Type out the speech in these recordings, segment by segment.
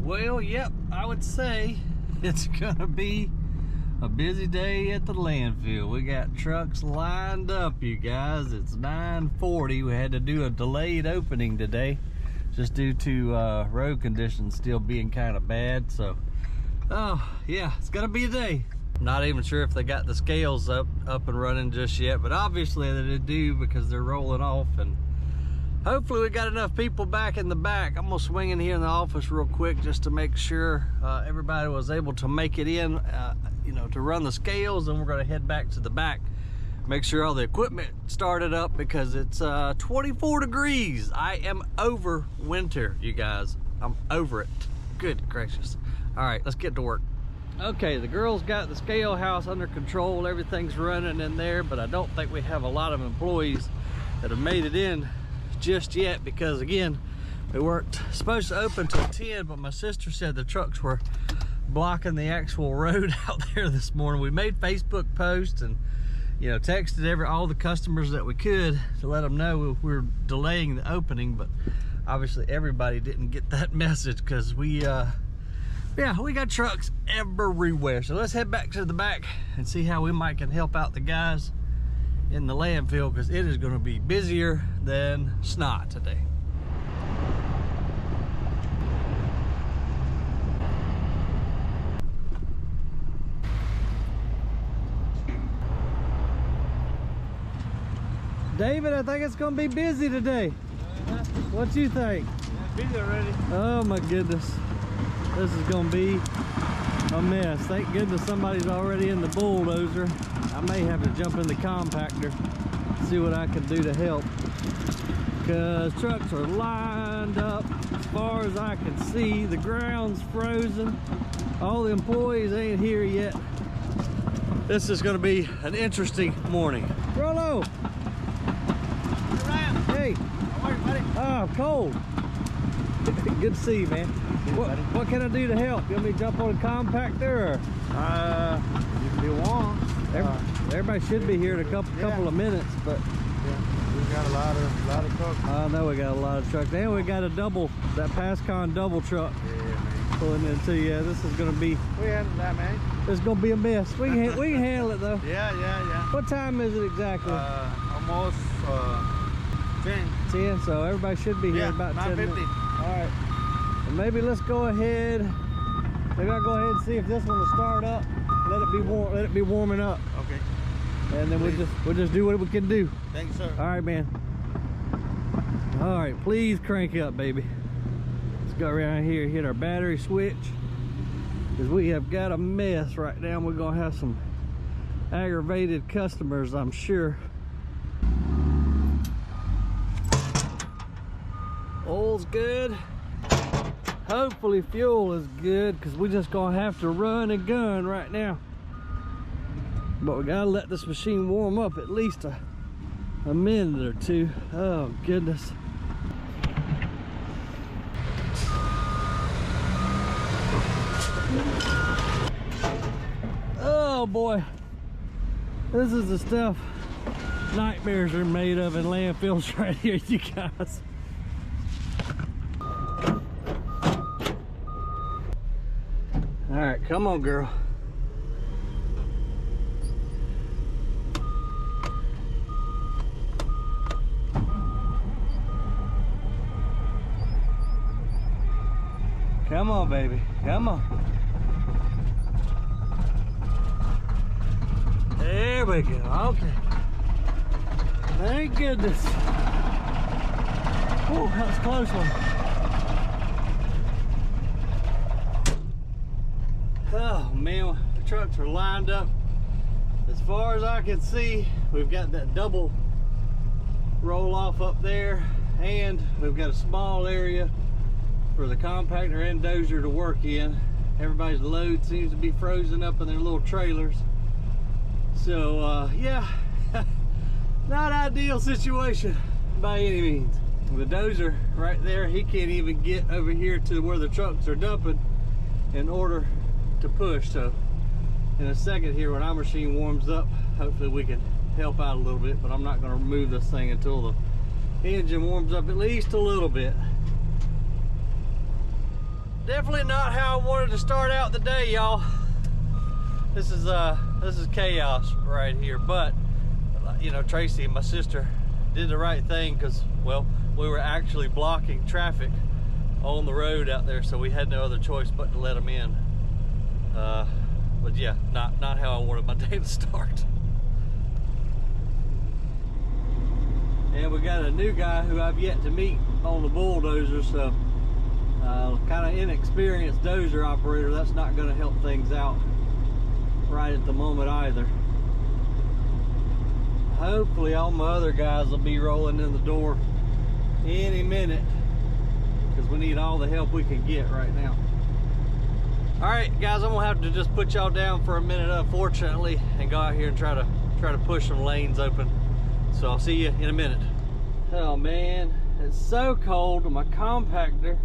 Well, yep, I would say it's gonna be a busy day at the landfill. We got trucks lined up, you guys. It's 9:40. We had to do a delayed opening today just due to road conditions still being kind of bad. So, oh yeah, it's gonna be a day. I'm not even sure if they got the scales up and running just yet, but obviously they do because they're rolling off. And hopefully we got enough people back in the back. I'm gonna swing in here in the office real quick just to make sure everybody was able to make it in, you know, to run the scales. And we're gonna head back to the back, make sure all the equipment started up because it's 24 degrees. I am over winter, you guys. I'm over it. Good gracious. All right, let's get to work. Okay, the girls got the scale house under control. Everything's running in there, but I don't think we have a lot of employees that have made it in just yet because, again, we weren't supposed to open till 10, but my sister said the trucks were blocking the actual road out there this morning. We made Facebook posts and, you know, texted all the customers that we could to let them know we were delaying the opening, but obviously everybody didn't get that message because we got trucks everywhere. So let's head back to the back and see how we can help out the guys in the landfill, because it is going to be busier than snot today. David, I think it's going to be busy today. What you think? Yeah, busy already. Oh my goodness. This is going to be a mess. Thank goodness somebody's already in the bulldozer. I may have to jump in the compactor, see what I can do to help, because trucks are lined up as far as I can see. The ground's frozen. All the employees ain't here yet. This is going to be an interesting morning. Rollo! Hey, Ryan. Hey! How are you, buddy? Oh, cold. Good to see you, man. What can I do to help? You want me to jump on a compactor, or? If you want. Everybody should be here in a couple of minutes, but yeah, we got a lot of trucks. I know we got a lot of trucks. And we got a that Pascon double truck pulling into. Yeah, this is gonna be. We handle that, man. It's gonna be a mess. We can handle it though. Yeah. What time is it exactly? Almost 10. 10. So everybody should be here about 10 minutes. 9:50. All right. And maybe let's go ahead. Maybe I'll go ahead and see if this one will start up. Let it be warm. Let it be warming up. Okay. And then we'll just do what we can do. Thank you, sir. All right, man. All right, please crank up, baby. Let's go around here, hit our battery switch, because we have got a mess right now. We're gonna have some aggravated customers, I'm sure. Oil's good. Hopefully fuel is good, because we're just gonna have to run and gun right now. But we gotta let this machine warm up at least a minute or two. Oh goodness. Oh boy. This is the stuff nightmares are made of in landfills right here, you guys. All right, come on, girl. Come on, baby. Come on. There we go. Okay. Thank goodness. Oh, that was a close one. Oh man, the trucks are lined up as far as I can see. We've got that double roll off up there, and we've got a small area for the compactor and dozer to work in. Everybody's load seems to be frozen up in their little trailers. So yeah, not ideal situation by any means. The dozer right there, he can't even get over here to where the trucks are dumping in order to push. So in a second here, when our machine warms up, hopefully we can help out a little bit, but I'm not going to remove this thing until the engine warms up at least a little bit. definitely not how I wanted to start out the day, y'all. This is chaos right here. But you know, Tracy and my sister did the right thing because, well, we were actually blocking traffic on the road out there, so we had no other choice but to let them in. But yeah, not how I wanted my day to start. And we got a new guy who I've yet to meet on the bulldozer, so kind of inexperienced dozer operator. That's not going to help things out right at the moment either. Hopefully all my other guys will be rolling in the door any minute, because we need all the help we can get right now. All right, guys, I'm gonna have to just put y'all down for a minute, unfortunately, and go out here and try to push some lanes open. So I'll see you in a minute. Oh man, it's so cold. My compactor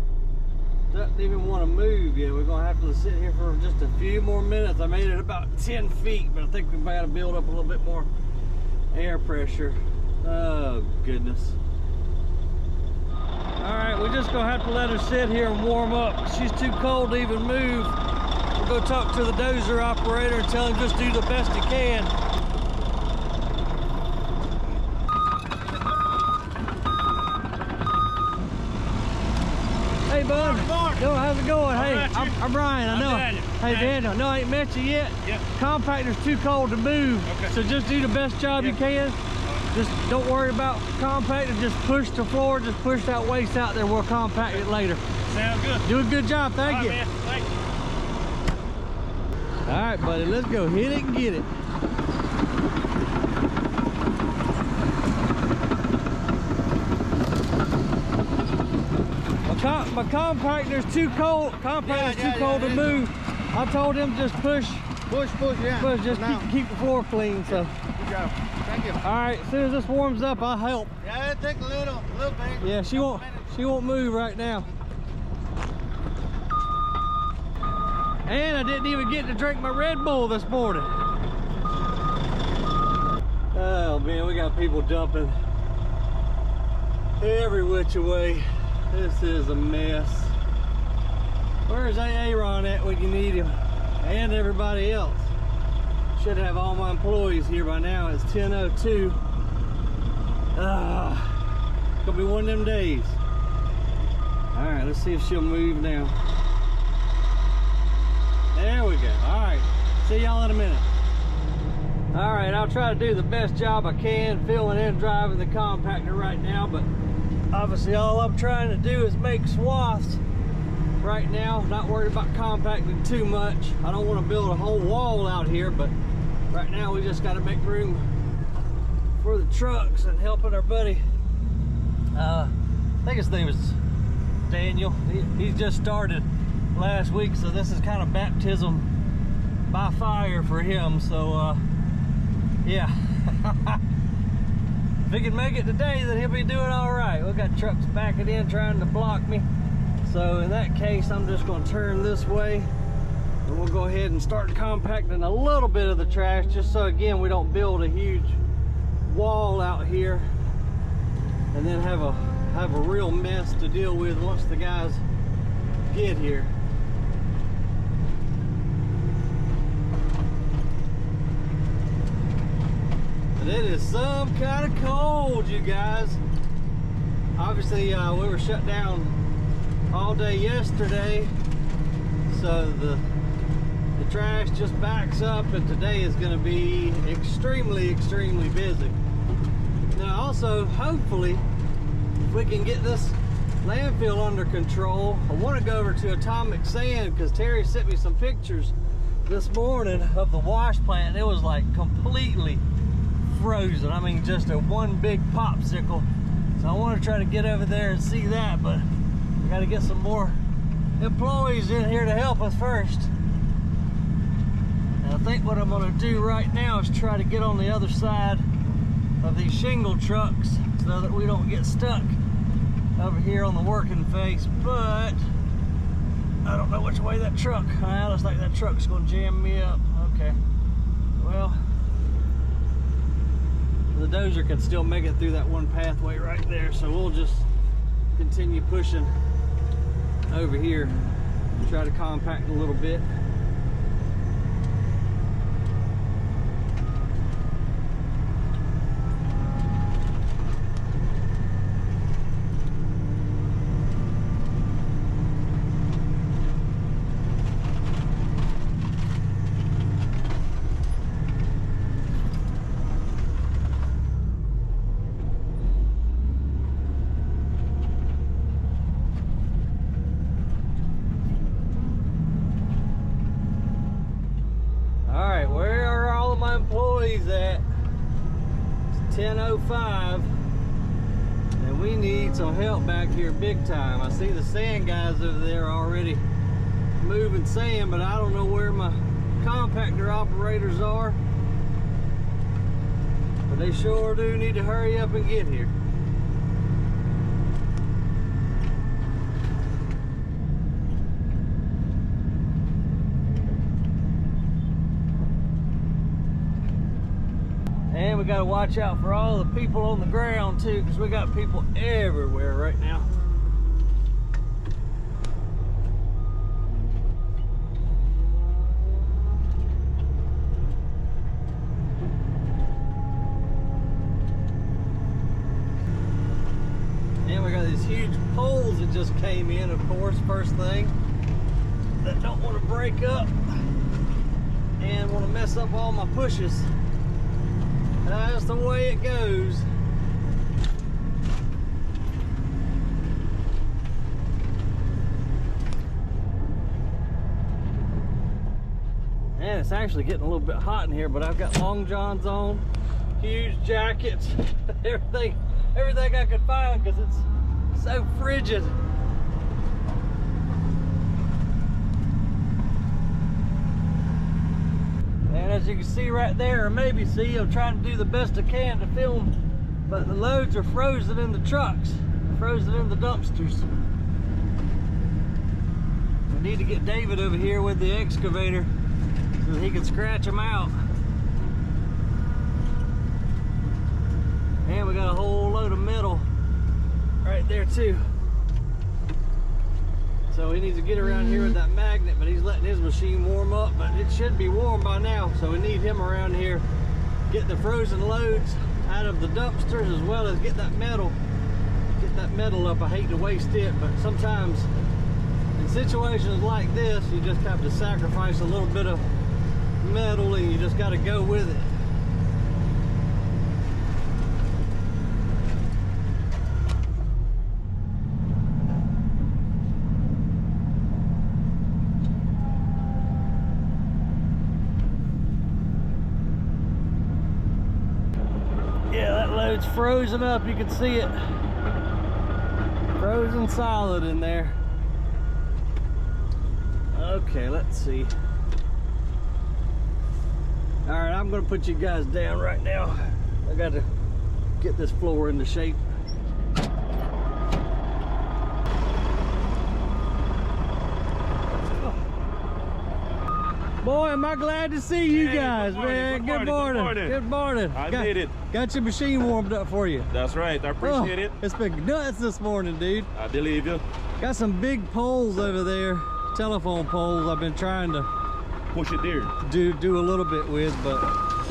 doesn't even want to move yet. We're gonna have to sit here for just a few more minutes. I made it about 10 feet, but I think we've got to build up a little bit more air pressure. Oh goodness. All right, we're just gonna have to let her sit here and warm up. She's too cold to even move. We'll go talk to the dozer operator and tell him just do the best he can. Hey bud, how's it going? Hey, I'm Brian, I know. Hey Daniel, no, I ain't met you yet. Yeah. Compactor's too cold to move, okay. So just do the best job you can. Just don't worry about compactor, just push the floor, just push that waste out there, we'll compact it later. Sounds good. Do a good job, thank you. Man. Thank you. All right, buddy, let's go hit it and get it. My compactor's too cold. Too cold to move. I told him just push, yeah. just keep the floor clean. So. Good job. Thank you. All right, as soon as this warms up, I'll help. Yeah, it'll take a little bit. Yeah, she won't move right now. And I didn't even get to drink my Red Bull this morning. Oh man, we got people dumping every which way. This is a mess. Where's Aaron at when you need him? And everybody else. Should have all my employees here by now. It's 10:02. Gonna be one of them days. All right, let's see if she'll move now. There we go. All right, see y'all in a minute. All right, I'll try to do the best job I can filling and driving the compactor right now, but obviously all I'm trying to do is make swaths right now. Not worried about compacting too much. I don't want to build a whole wall out here, but right now we just got to make room for the trucks and helping our buddy. I think his name is Daniel. He just started last week, so this is kind of baptism by fire for him. So yeah. If he can make it today, then he'll be doing all right. We've got trucks backing in trying to block me. So in that case, I'm just going to turn this way and we'll go ahead and start compacting a little bit of the trash, just so again we don't build a huge wall out here and then have a real mess to deal with once the guys get here. It is some kind of cold, you guys. Obviously, we were shut down all day yesterday, so the trash just backs up, and today is going to be extremely busy. Now, also, hopefully, if we can get this landfill under control, I want to go over to Atomic Sand because Terry sent me some pictures this morning of the wash plant. It was like completely frozen. I mean, just a one big popsicle. So I want to try to get over there and see that, but we got to get some more employees in here to help us first. And I think what I'm going to do right now is try to get on the other side of these shingle trucks so that we don't get stuck over here on the working face. But I don't know which way that truck, looks like that truck's going to jam me up. Okay, well, the dozer can still make it through that one pathway right there, so we'll just continue pushing over here. Try to compact a little bit. At 10:05 and we need some help back here big time. I see the sand guys over there already moving sand, but I don't know where my compactor operators are, but they sure do need to hurry up and get here. And we got to watch out for all the people on the ground too, because we got people everywhere right now. And we got these huge poles that just came in, of course, first thing, that don't want to break up and want to mess up all my pushes. That's the way it goes. And it's actually getting a little bit hot in here, but I've got long johns on, huge jackets, everything I could find because it's so frigid. And as you can see right there, or maybe see, I'm trying to do the best I can to film, but the loads are frozen in the trucks, frozen in the dumpsters. We need to get David over here with the excavator so that he can scratch them out. And we got a whole load of metal right there too. So he needs to get around here with that magnet, but he's letting his machine warm up, but it should be warm by now. So we need him around here, get the frozen loads out of the dumpsters, as well as get that metal up. I hate to waste it, but sometimes in situations like this, you just have to sacrifice a little bit of metal and you just got to go with it. It's frozen up, you can see it frozen solid in there. Okay, let's see. All right, I'm gonna put you guys down right now. I got to get this floor into shape. Boy, am I glad to see you guys, man. Good morning. Good morning. I made it. Got your machine warmed up for you. That's right. I appreciate it. It's been nuts this morning, dude. I believe you. Got some big poles over there, telephone poles. I've been trying to push it there. Do a little bit with, but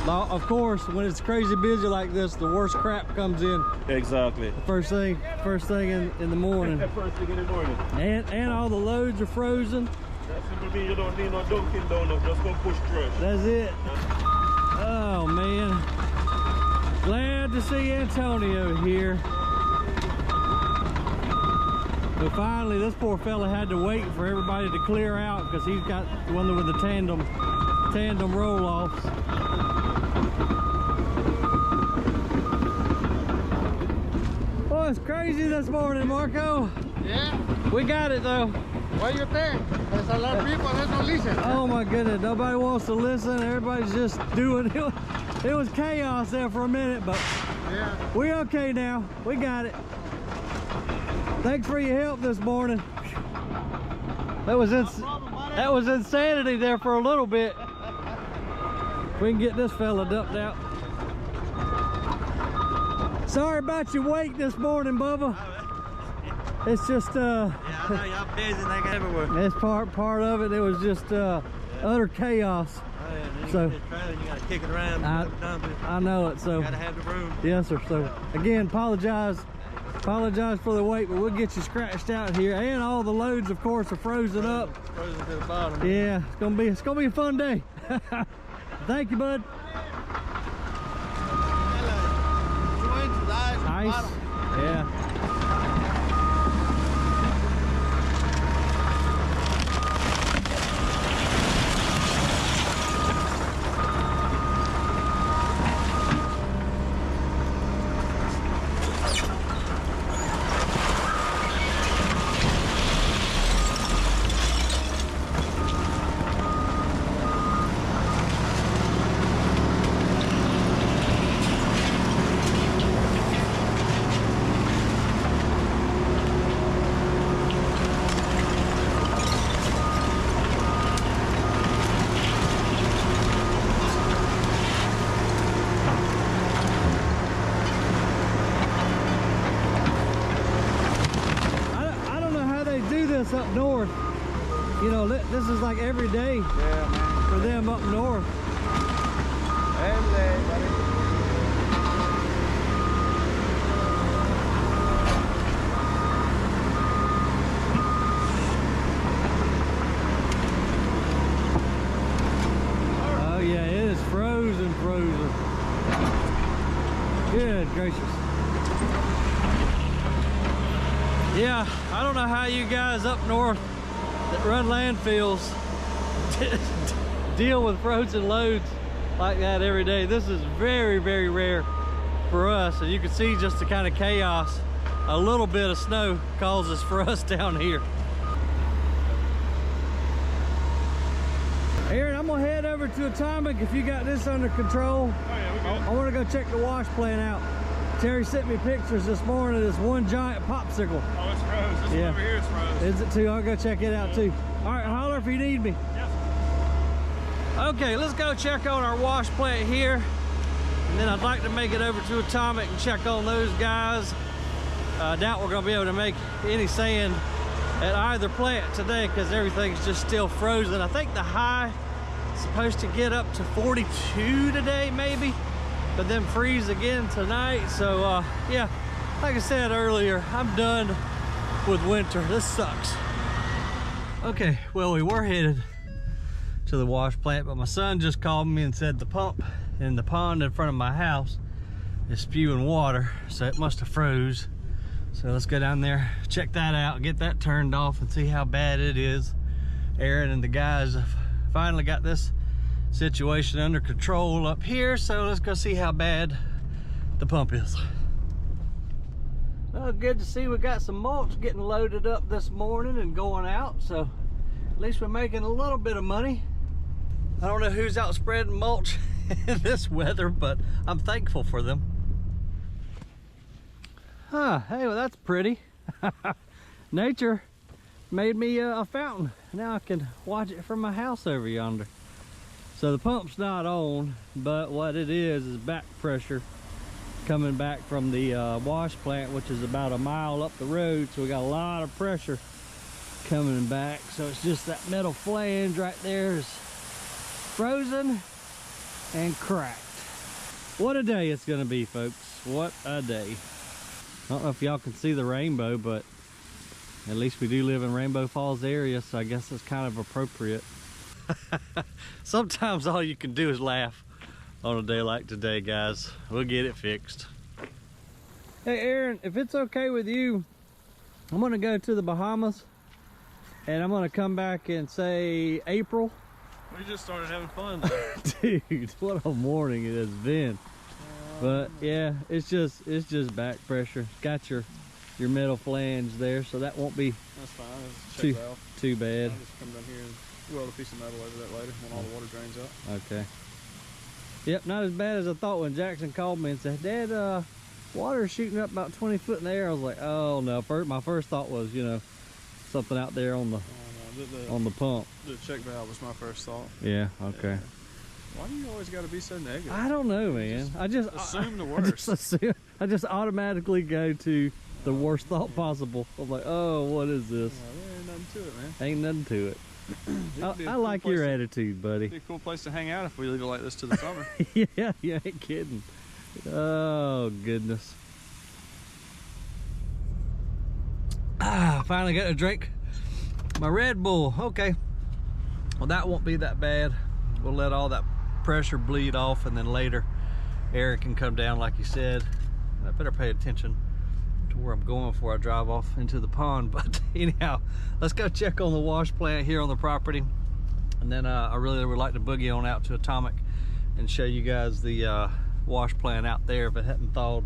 of course, when it's crazy busy like this, the worst crap comes in. Exactly. First thing in the morning. First thing in the morning. And all the loads are frozen. That simply means you don't need no dunking down, just go push through. That's it. Oh man. Glad to see Antonio here. But finally, this poor fella had to wait for everybody to clear out because he's got one with the tandem roll-offs. Oh, it's crazy this morning, Marco. Yeah? We got it though. What do you think? There's a lot of people that don't listen. Oh my goodness, nobody wants to listen. Everybody's just doing it. It was chaos there for a minute, but yeah, we're okay now. We got it. Thanks for your help this morning. That was insanity there for a little bit. We can get this fella dumped out. Sorry about your wait this morning, Bubba. It's just Yeah, I know y'all busy and they got everywhere. it's part of it. It was just utter chaos. Oh, yeah, you So- get this trailer, you gotta kick it around and dump it. I know it. So You gotta have the room. yes, sir. So again, apologize for the wait, but we'll get you scratched out here, and all the loads, of course, are frozen up. Frozen to the bottom. Yeah, it's gonna be a fun day. Thank you, bud. Ice. Yeah. Up north, you know, this is like every day. Yeah, man. For them up north. Every day, buddy. Oh yeah, it is frozen. Good gracious. Yeah, I don't know how you guys up north that run landfills deal with frozen loads like that every day. This is very, very rare for us. And you can see just the kind of chaos a little bit of snow causes for us down here. Aaron, I'm gonna head over to Atomic if you got this under control. Oh yeah, we good. I wanna go check the wash plant out. Terry sent me pictures this morning of this one giant popsicle. Oh, it's froze. This Yeah. one over here is froze. Is it too? I'll go check it out too. All right, holler if you need me. Yes. Okay, let's go check on our wash plant here. And then I'd like to make it over to Atomic and check on those guys. I doubt we're gonna be able to make any sand at either plant today because everything's just still frozen. I think the high is supposed to get up to 42 today maybe, but then freeze again tonight. So yeah, like I said earlier, I'm done with winter. This sucks. Okay, well, we were headed to the wash plant, but my son just called me and said the pump in the pond in front of my house is spewing water, so it must have froze. So let's go down there, check that out, get that turned off and see how bad it is. Aaron and the guys have finally got this situation under control up here, so let's go see how bad the pump is. Well, good to see we got some mulch getting loaded up this morning and going out, so at least we're making a little bit of money. I don't know who's out spreading mulch in this weather, but I'm thankful for them. Huh, hey, well that's pretty. Nature made me a fountain. Now I can watch it from my house over yonder. So the pump's not on, but what it is back pressure coming back from the wash plant, which is about a mile up the road. So we got a lot of pressure coming back. So it's just that metal flange right there is frozen and cracked. What a day it's gonna be, folks. What a day. I don't know if y'all can see the rainbow, but at least we do live in Rainbow Falls area, so I guess it's kind of appropriate. Sometimes all you can do is laugh on a day like today, guys. We'll get it fixed. Hey Aaron, if it's okay with you, I'm gonna go to the Bahamas and I'm gonna come back in, say, April. We just started having fun. Dude, what a morning it has been. But yeah, it's just back pressure. Got your metal flange there, so that won't be That's fine. Just check it out. too bad. I'll just come down here and weld a piece of metal over that later when all the water drains out. Okay. Yep, not as bad as I thought when Jackson called me and said, Dad, water's shooting up about 20 foot in the air. I was like, oh no. My first thought was, you know, something out there on the pump. The check valve was my first thought. Yeah, okay. Yeah. Why do you always got to be so negative? I don't know, man. I just assume the worst. I just automatically go to the worst thought possible. I'm like, oh, what is this? There ain't nothing to it, man. Ain't nothing to it. I like your attitude, buddy. It'd be a cool place to hang out if we leave it like this to the summer. Yeah, you ain't kidding. Oh, goodness. Finally got a drink. My Red Bull. Okay. Well, that won't be that bad. We'll let all that pressure bleed off, and then later air can come down like you said. And I better pay attention to where I'm going before I drive off into the pond. But anyhow, let's go check on the wash plant here on the property, and then I really would like to boogie on out to Atomic and show you guys the wash plant out there if it hadn't thawed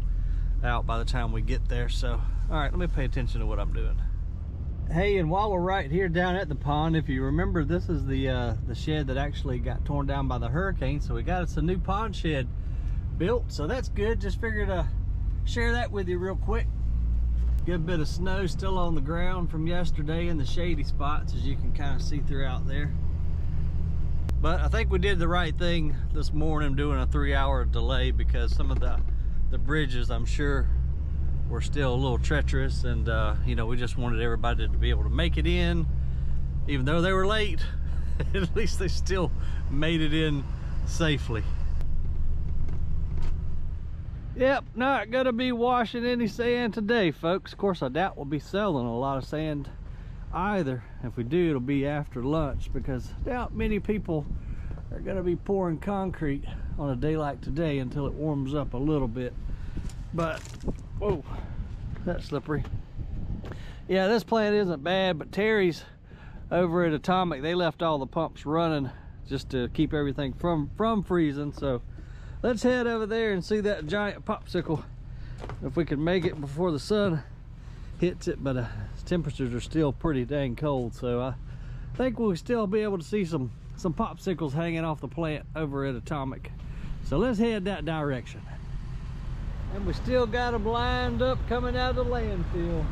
out by the time we get there. So all right, let me pay attention to what I'm doing. Hey, and while we're right here down at the pond, if you remember, this is the shed that actually got torn down by the hurricane. So we got us a new pond shed built, so that's good. Just figured to share that with you real quick. Good bit of snow still on the ground from yesterday in the shady spots, as you can kind of see throughout there. But I think we did the right thing this morning doing a 3-hour delay, because some of the bridges, I'm sure, were still a little treacherous, and you know, we just wanted everybody to be able to make it in, even though they were late. At least they still made it in safely. Yep, not gonna be washing any sand today, folks. Of course, I doubt we'll be selling a lot of sand either. If we do, it'll be after lunch, because I doubt many people are gonna be pouring concrete on a day like today until it warms up a little bit. But whoa, that's slippery. Yeah, this plant isn't bad, but Terry's over at Atomic, they left all the pumps running just to keep everything from freezing. So let's head over there and see that giant popsicle, if we can make it before the sun hits it. But temperatures are still pretty dang cold, so I think we'll still be able to see some popsicles hanging off the plant over at Atomic. So let's head that direction. And we still got them lined up coming out of the landfill.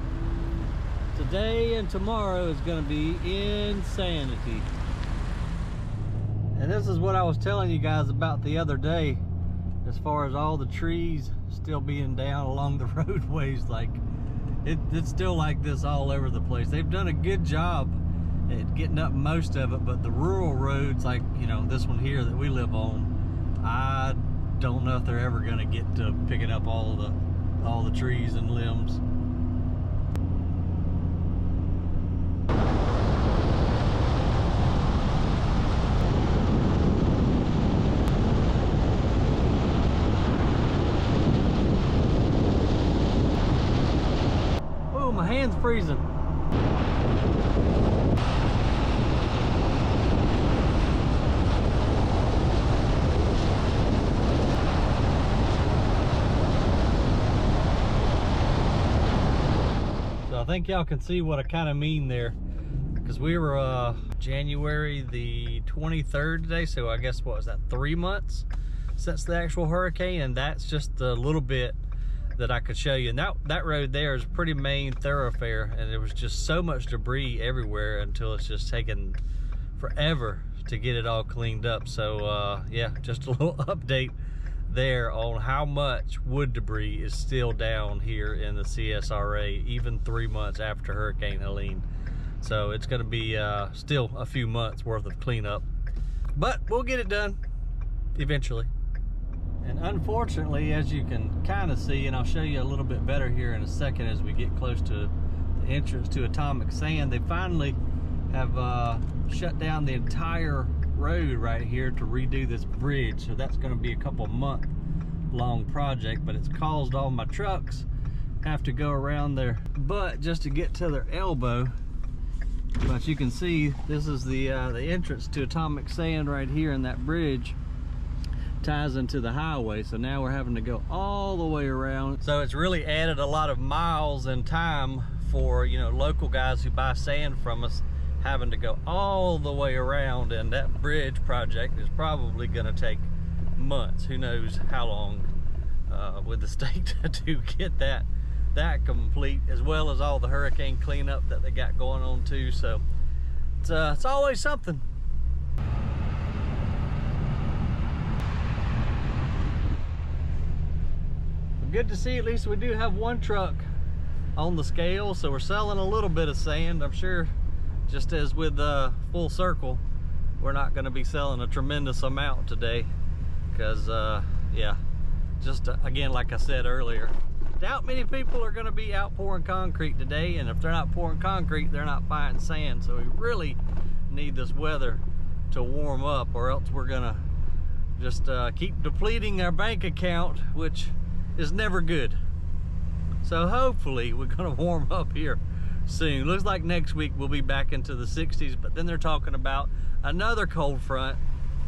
Today and tomorrow is going to be insanity. And this is what I was telling you guys about the other day, as far as all the trees still being down along the roadways. Like it's still like this all over the place. They've done a good job at getting up most of it, but the rural roads, like, you know, this one here that we live on, I don't know if they're ever going to get to picking up all the trees and limbs. Oh, my hand's freezing. I think y'all can see what I kind of mean there, because we were January the 23rd today, so I guess what was that, 3 months since the actual hurricane, and that's just a little bit that I could show you. And that road there is a pretty main thoroughfare, and there was just so much debris everywhere until it's just taken forever to get it all cleaned up. So yeah, just a little update there on how much wood debris is still down here in the CSRA, even 3 months after Hurricane Helene. So it's going to be still a few months worth of cleanup, but we'll get it done eventually. And unfortunately, as you can kind of see, and I'll show you a little bit better here in a second as we get close to the entrance to Atomic Sand, they finally have shut down the entire road right here to redo this bridge. So that's going to be a couple-month long project, but it's caused all my trucks have to go around their butt just to get to their elbow. But you can see this is the entrance to Atomic Sand right here, and that bridge ties into the highway. So now we're having to go all the way around. So it's really added a lot of miles and time for, you know, local guys who buy sand from us, having to go all the way around, and that bridge project is probably going to take months. Who knows how long with the state to get that complete, as well as all the hurricane cleanup that they got going on too. So it's always something. Good to see at least we do have one truck on the scale, so we're selling a little bit of sand. I'm sure, just as with Full Circle, we're not going to be selling a tremendous amount today because yeah, just again, like I said earlier, doubt many people are going to be out pouring concrete today, and if they're not pouring concrete, they're not buying sand. So we really need this weather to warm up, or else we're gonna just keep depleting our bank account, which is never good. So hopefully we're gonna warm up here soon. Looks like next week we'll be back into the 60s, but then they're talking about another cold front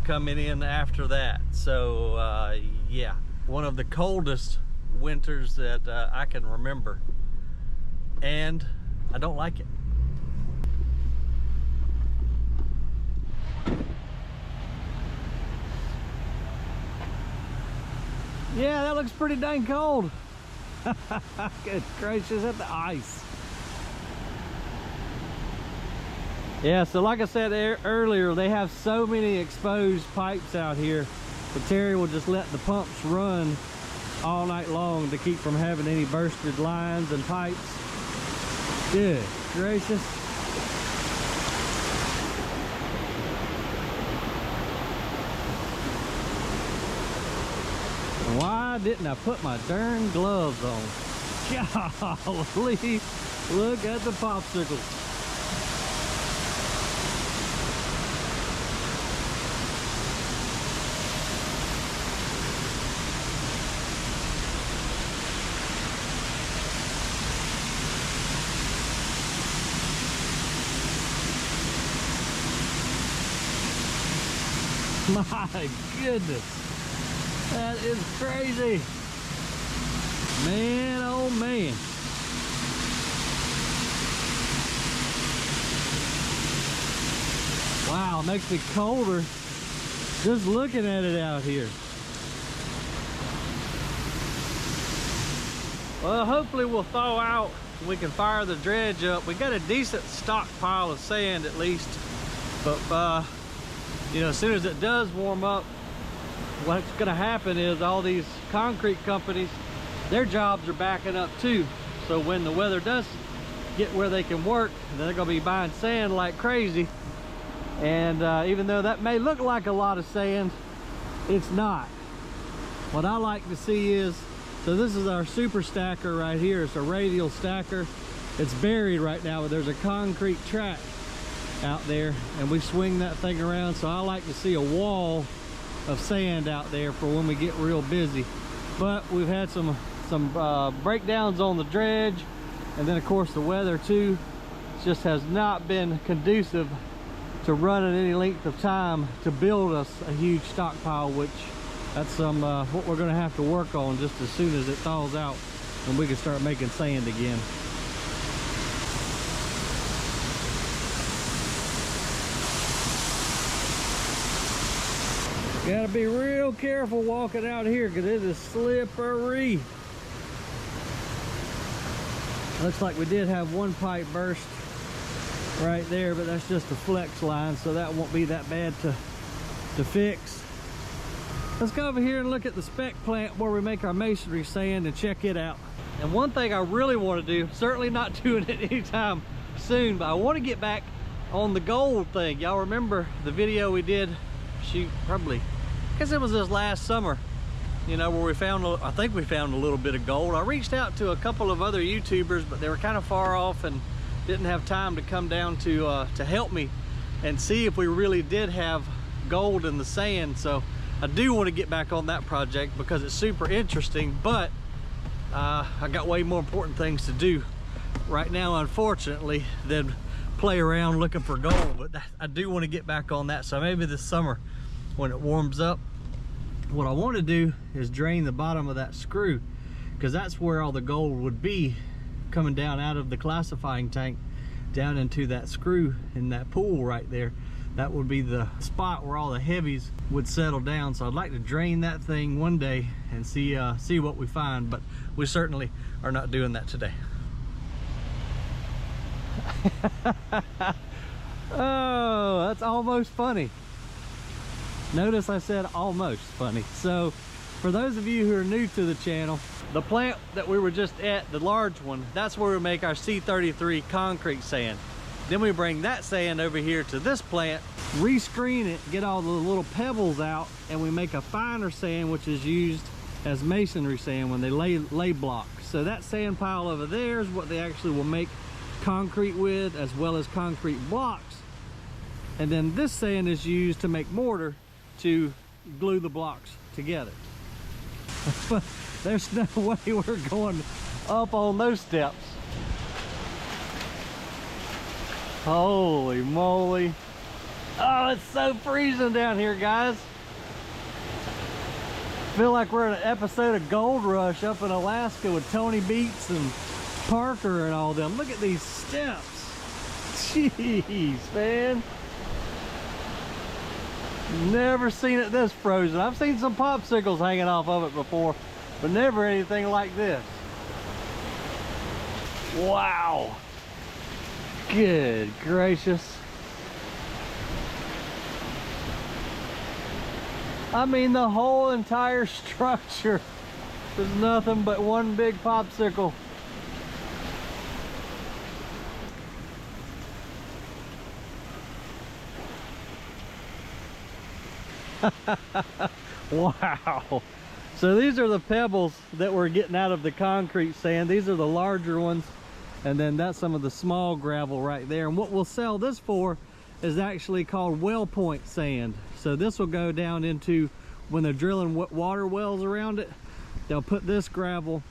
coming in after that. So yeah, one of the coldest winters that I can remember, and I don't like it. Yeah, that looks pretty dang cold. Good gracious, at the ice. Yeah, so like I said earlier, they have so many exposed pipes out here, but Terry will just let the pumps run all night long to keep from having any bursted lines and pipes. Good gracious. Why didn't I put my darn gloves on? Golly, look at the popsicles. My goodness. That is crazy. Man, oh man. Wow, it makes me colder just looking at it out here. Well, hopefully we'll thaw out and we can fire the dredge up. We got a decent stockpile of sand at least, but you know, as soon as it does warm up, what's going to happen is all these concrete companies, their jobs are backing up too. So when the weather does get where they can work, then they're going to be buying sand like crazy. And even though that may look like a lot of sand, it's not. What I like to see is, so this is our super stacker right here. It's a radial stacker. It's buried right now, but there's a concrete track out there, and we swing that thing around. So I like to see a wall of sand out there for when we get real busy. But we've had some breakdowns on the dredge, and then of course the weather too just has not been conducive to running any length of time to build us a huge stockpile, which that's what we're going to have to work on just as soon as it thaws out and we can start making sand again. Gotta be real careful walking out here because it is slippery. Looks like we did have one pipe burst right there, but that's just a flex line, so that won't be that bad to fix. Let's go over here and look at the spec plant where we make our masonry sand and check it out. And one thing I really want to do, certainly not doing it anytime soon, but I want to get back on the gold thing. Y'all remember the video we did, shoot, probably, I guess it was this last summer, you know, where we found, I think we found a little bit of gold. I reached out to a couple of other YouTubers, but they were kind of far off and didn't have time to come down to help me and see if we really did have gold in the sand. So I do want to get back on that project because it's super interesting, but I got way more important things to do right now, unfortunately, than play around looking for gold. But I do want to get back on that. So maybe this summer when it warms up, what I want to do is drain the bottom of that screw, because that's where all the gold would be coming down out of the classifying tank down into that screw in that pool right there. That would be the spot where all the heavies would settle down. So I'd like to drain that thing one day and see what we find, but we certainly are not doing that today. Oh, that's almost funny. Notice I said almost funny. So For those of you who are new to the channel, the plant that we were just at, the large one, that's where we make our C33 concrete sand. Then we bring that sand over here to this plant, rescreen it, get all the little pebbles out, and we make a finer sand which is used as masonry sand when they lay blocks. So that sand pile over there is what they actually will make concrete with, as well as concrete blocks. And then this sand is used to make mortar to glue the blocks together. But there's no way we're going up on those steps. Holy moly. Oh, it's so freezing down here, guys. Feel like we're in an episode of Gold Rush up in Alaska with Tony Beets and Parker and all them. Look at these steps. Jeez, man. Never seen it this frozen. I've seen some popsicles hanging off of it before, but never anything like this. Wow. Good gracious. I mean, the whole entire structure is nothing but one big popsicle. Wow. So these are the pebbles that we're getting out of the concrete sand. These are the larger ones, and then that's some of the small gravel right there. And what we'll sell this for is actually called well point sand. So this will go down into, when they're drilling water wells around it, they'll put this gravel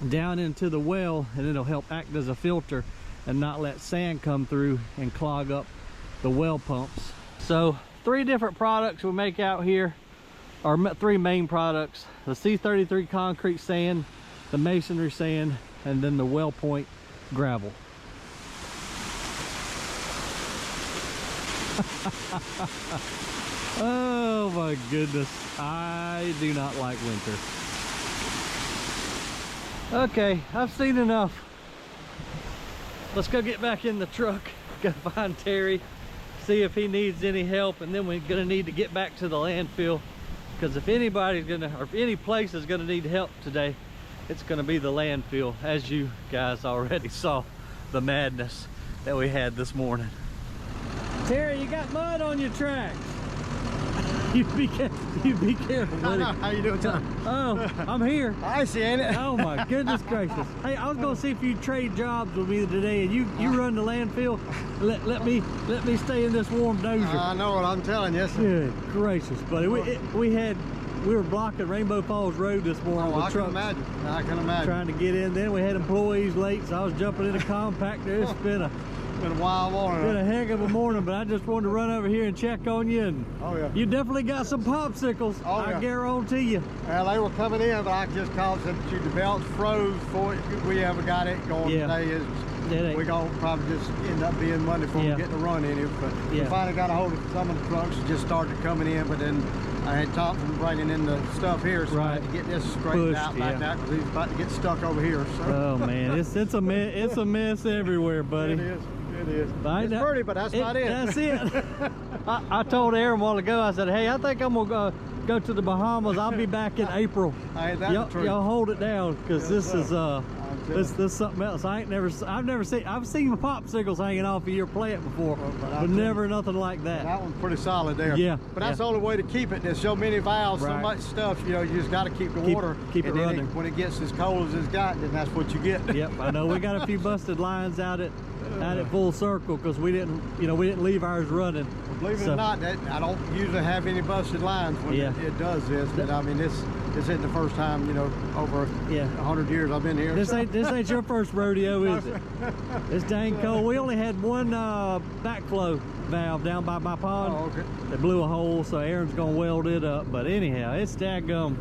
down into the well, and it'll help act as a filter and not let sand come through and clog up the well pumps. So 3 different products we make out here, or 3 main products: the C33 concrete sand, the masonry sand, and then the well point gravel. Oh my goodness, I do not like winter. Okay, I've seen enough. Let's go get back in the truck, go find Terry, see if he needs any help, and then we're gonna need to get back to the landfill, because if anybody's gonna, or if any place is gonna need help today, it's gonna be the landfill, as you guys already saw the madness that we had this morning. Terry, you got mud on your tracks. You be careful, buddy. How you doing, Tom? Oh, I'm here. Icy, ain't it? Oh my goodness gracious. Hey, I was gonna see if you'd trade jobs with me today, and you run the landfill. Let me stay in this warm dozer. I know what I'm telling you. Good gracious, buddy. We were blocking Rainbow Falls Road this morning with trucks. I can imagine. Trying to get in. Then we had employees late, so I was jumping in a compactor. It's been a wild morning. Been a heck of a morning, but I just wanted to run over here and check on you. And oh yeah. You definitely got some popsicles. Oh, yeah. I guarantee you. Well, they were coming in, but I just called and said the belts froze before we ever got it going. Today. We're gonna probably just end up being Monday before we get the run in it. But we finally got a hold of some of the trucks and just started coming in. But then I had talked from bringing in the stuff here, so I had to get this straightened out like that, because he's about to get stuck over here. So. Oh man, it's a mess. It's a mess everywhere, buddy. It is. It is. It's pretty, but that's not it. That's it. I told Aaron a while ago, I said, hey, I think I'm gonna go to the Bahamas. I'll be back in April. Y'all hold it down, because this is this something else. I've never seen popsicles hanging off of your plant before, but never nothing like that. That one's pretty solid there. Yeah. But that's the only way to keep it. There's so many valves, so much stuff, you just got to keep the water. Keep it running. When it gets as cold as it's got, then that's what you get. Yep, I know. We got a few busted lines out at Full Circle, because we didn't leave ours running. Well, believe it or not, I don't usually have any busted lines when it does this. But I mean, this isn't the first time, over 100 years I've been here. This ain't your first rodeo, is it? It's dang cold. We only had one backflow valve down by my pond. Oh, okay. That blew a hole, so Aaron's gonna weld it up. But anyhow, it's daggum.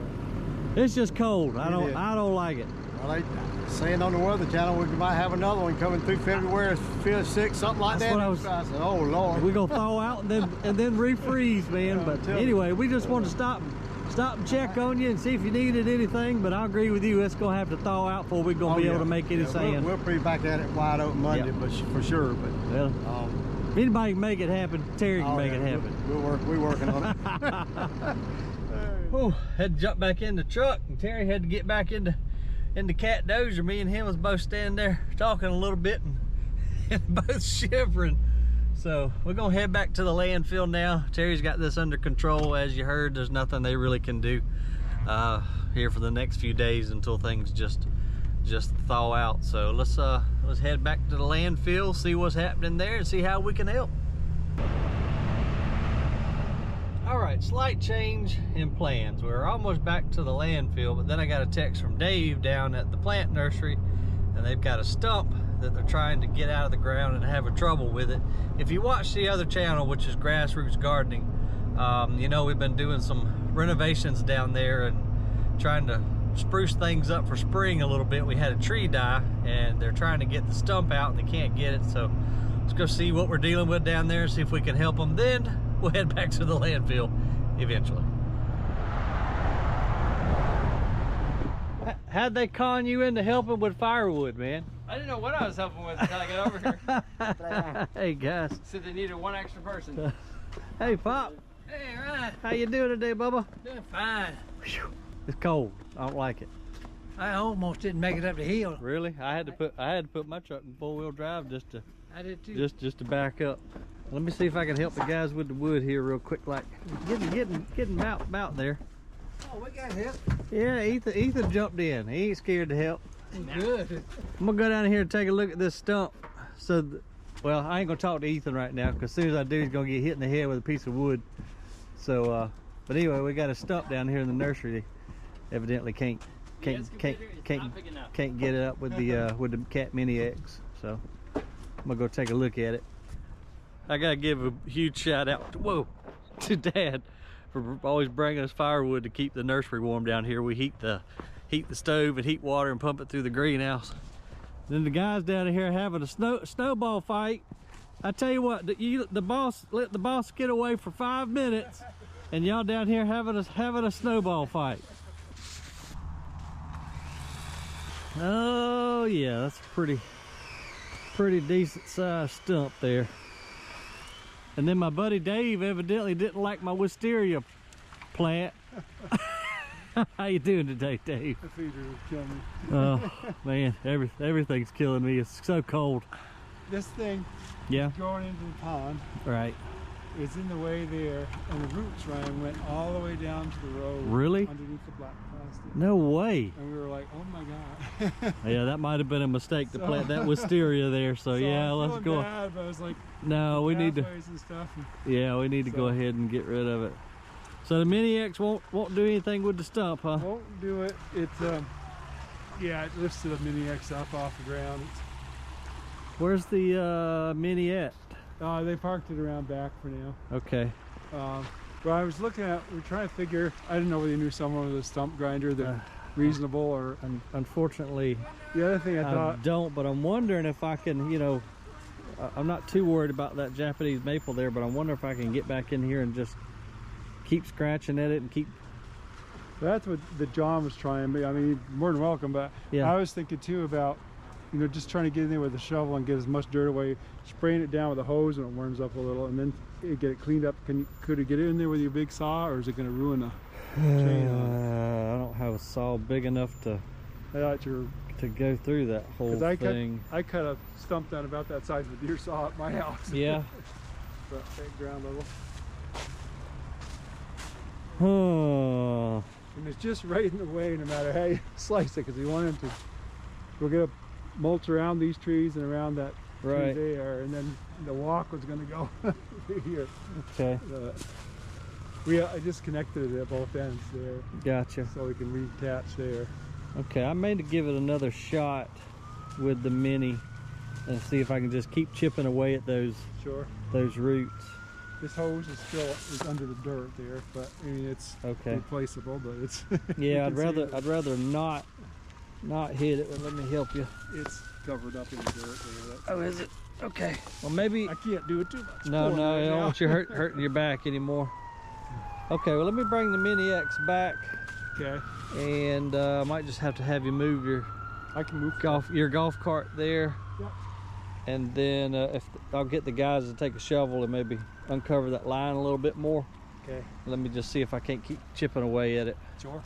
It's just cold. I don't like it. Well, saying on the Weather Channel we might have another one coming through February, 5th, something like that. What I said, oh Lord. We're gonna thaw out and then refreeze, man. But anyway, we just want to stop and check on you and see if you needed anything. But I agree with you, it's gonna have to thaw out before we're gonna be able to make any sand. We'll be back at it wide open Monday, but for sure. But if anybody can make it happen, Terry can make it happen. We're working on it. Whew, had to jump back in the truck, and Terry had to get back into Cat Dozer. Me and him was both standing there talking a little bit and both shivering. So we're gonna head back to the landfill now. Terry's got this under control. As you heard, there's nothing they really can do here for the next few days until things just thaw out. So let's head back to the landfill, see what's happening there, and see how we can help. All right, slight change in plans. We're almost back to the landfill, but then I got a text from Dave down at the plant nursery, and they've got a stump that they're trying to get out of the ground and having trouble with it. If you watch the other channel, which is Grassroots Gardening, you know we've been doing some renovations down there and trying to spruce things up for spring a little bit. We had a tree die, and they're trying to get the stump out, and they can't get it. So let's go see what we're dealing with down there and see if we can help them. Then we'll head back to the landfill eventually. How'd they con you into helping with firewood, man? I didn't know what I was helping with until I got over here. Hey guys. Said they needed one extra person. Hey Pop. Hey, Ryan. How you doing today, Bubba? Doing fine. Whew. It's cold. I don't like it. I almost didn't make it up the hill. Really? I had to put my truck in 4-wheel drive just to I did too. just to back up. Let me see if I can help the guys with the wood here real quick, like getting about there. Oh, we got help. Yeah, Ethan jumped in. He ain't scared to help. Good. I'm gonna go down here and take a look at this stump. So, well, I ain't gonna talk to Ethan right now, because as soon as I do, he's gonna get hit in the head with a piece of wood. So, but anyway, we got a stump down here in the nursery. They evidently can't get it up with the Cat Mini X. So I'm gonna go take a look at it. I gotta give a huge shout out to Dad for always bringing us firewood to keep the nursery warm down here. We heat the stove and heat water and pump it through the greenhouse. Then the guys down here having a snowball fight. I tell you what, the boss let the boss get away for 5 minutes, and y'all down here having a snowball fight. Oh yeah, that's a pretty decent sized stump there. And then my buddy Dave evidently didn't like my wisteria plant. How you doing today, Dave? The feeder is killing me. Oh man, everything's killing me. It's so cold. This thing, yeah, going into the pond, right, is in the way there, and the roots went all the way down to the road. Really? Underneath the black plastic. No way. And we were like, oh my god. Yeah, that might have been a mistake to plant that wisteria there. So yeah, let's go. Bad, but I was like, no, we need to. And stuff and, yeah, we need to go ahead and get rid of it. So the Mini X won't do anything with the stump, huh? Won't do it. It's yeah, it lifts the Mini X up off the ground. Where's the Mini at? They parked it around back for now. Okay. But I was looking at, we're trying to figure, I didn't know whether you knew someone with a stump grinder that's reasonable or... Unfortunately, the other thing I don't, but I'm wondering if I can, you know, I'm not too worried about that Japanese maple there, but I wonder if I can get back in here and just keep scratching at it and keep... That's what John was trying. I mean, more than welcome, but yeah. I was thinking too about, you know, just trying to get in there with a shovel and get as much dirt away, spraying it down with a hose when it warms up a little, and then get it cleaned up. Could it get in there with your big saw, or is it going to ruin the chain? I don't have a saw big enough to go through that whole thing. I cut a stump down about that size with a deer saw at my house. Yeah. But at ground level. Oh. And it's just right in the way, no matter how you slice it, because we wanted to. We're gonna mulch around these trees and around that tree there, and then the walk was gonna go through here. Okay. I just connected it at both ends there. Gotcha. So we can reattach there. Okay, I may give it another shot with the Mini and see if I can just keep chipping away at those roots. This hose is still under the dirt there, but I mean it's replaceable, but it's yeah. I'd rather not hit it. But let me help you. It's covered up in the dirt there. Oh, is it? Okay. Well, maybe I can't do it too much. No, I don't want you hurting your back anymore. Okay. Well, let me bring the Mini X back. Okay. And I might just have to have you move your golf cart there. Yep. And then if I'll get the guys to take a shovel and maybe uncover that line a little bit more. Okay. Let me just see if I can't keep chipping away at it. Sure.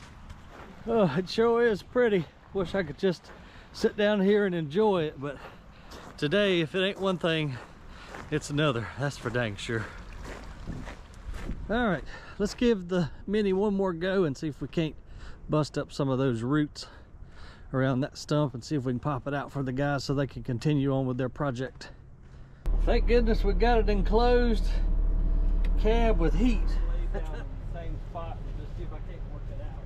Oh, it sure is pretty. Wish I could just sit down here and enjoy it, but today, if it ain't one thing, it's another. That's for dang sure. All right, let's give the Mini one more go and see if we can't bust up some of those roots around that stump and see if we can pop it out for the guys so they can continue on with their project. Thank goodness we got it enclosed cab with heat. Lay down in the same spot and just see if I can't work it out.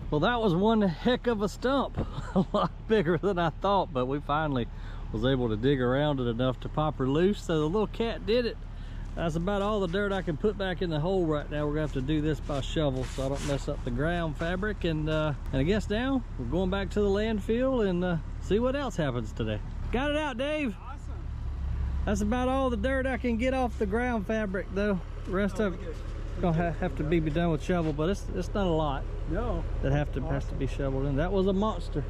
Well, that was one heck of a stump. A lot bigger than I thought, but we finally was able to dig around it enough to pop her loose, so the little cat did it. That's about all the dirt I can put back in the hole right now. We're gonna have to do this by shovel so I don't mess up the ground fabric, and I guess now we're going back to the landfill and see what else happens today. Got it out, Dave. Awesome. That's about all the dirt I can get off the ground fabric though. The rest of it gonna have to be done with shovel, but it's not a lot. No. That has to be shoveled in. That was a monster.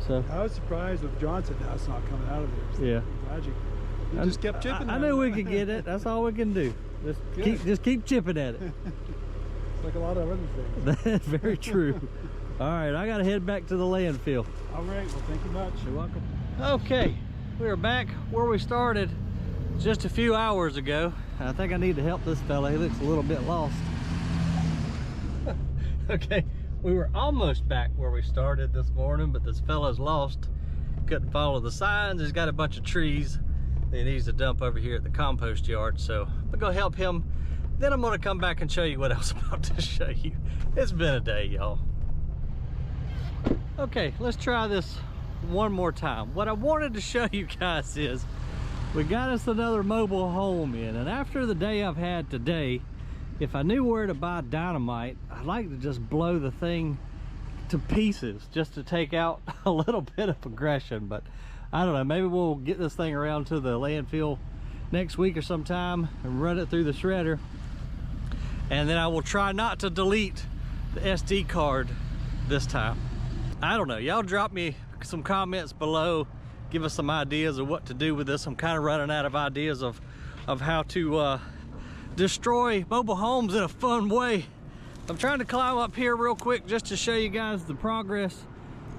So I was surprised with Johnson that's not coming out of there. Yeah. I'm glad you just kept chipping. I knew we could get it. That's all we can do. Just keep chipping at it. It's like a lot of other things. That's very true. All right, I gotta head back to the landfill. All right, well, thank you much. You're welcome. Okay, we are back where we started just a few hours ago. I think I need to help this fella. He looks a little bit lost. Okay, we were almost back where we started this morning, but this fella's lost. Couldn't follow the signs. He's got a bunch of trees that he needs to dump over here at the compost yard. So I'm gonna go help him. Then I'm gonna come back and show you what else I'm about to show you. It's been a day, y'all. Okay, let's try this one more time. What I wanted to show you guys is we got us another mobile home in, and after the day I've had today, if I knew where to buy dynamite, I'd like to just blow the thing to pieces just to take out a little bit of aggression. But I don't know, maybe we'll get this thing around to the landfill next week or sometime and run it through the shredder, and then I will try not to delete the SD card this time. I don't know, y'all drop me some comments below, give us some ideas of what to do with this. I'm kind of running out of ideas of how to destroy mobile homes in a fun way. I'm trying to climb up here real quick just to show you guys the progress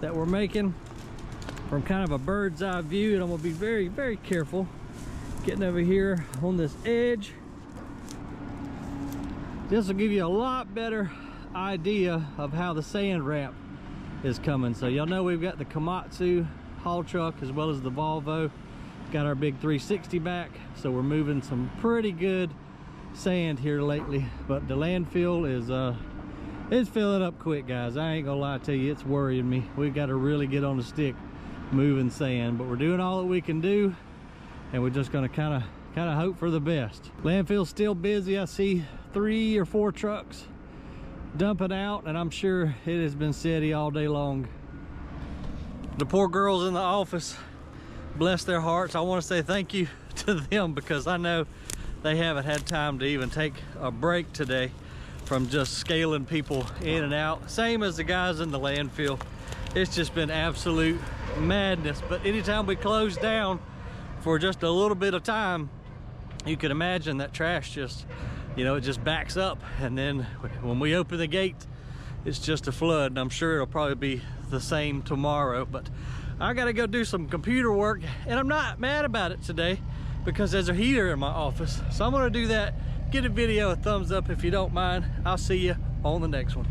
that we're making from kind of a bird's eye view, and I'm gonna be very, very careful getting over here on this edge. This will give you a lot better idea of how the sand ramp is coming. So y'all know we've got the Komatsu haul truck as well as the Volvo. Got our big 360 back, so we're moving some pretty good sand here lately. But the landfill is it's filling up quick, guys. I ain't gonna lie to you, it's worrying me. We've got to really get on the stick moving sand, but we're doing all that we can do, and we're just gonna kind of hope for the best. Landfill's still busy. I see 3 or 4 trucks dumping out, and I'm sure it has been steady all day long. The poor girls in the office, bless their hearts, I want to say thank you to them, because I know they haven't had time to even take a break today from just scaling people in and out. Same as the guys in the landfill. It's just been absolute madness. But anytime we close down for just a little bit of time, you can imagine that trash just, you know, it just backs up, and then when we open the gate, it's just a flood. And I'm sure it'll probably be the same tomorrow. But I gotta go do some computer work, and I'm not mad about it today because there's a heater in my office. So I'm gonna do that. Give the video a thumbs up if you don't mind. I'll see you on the next one.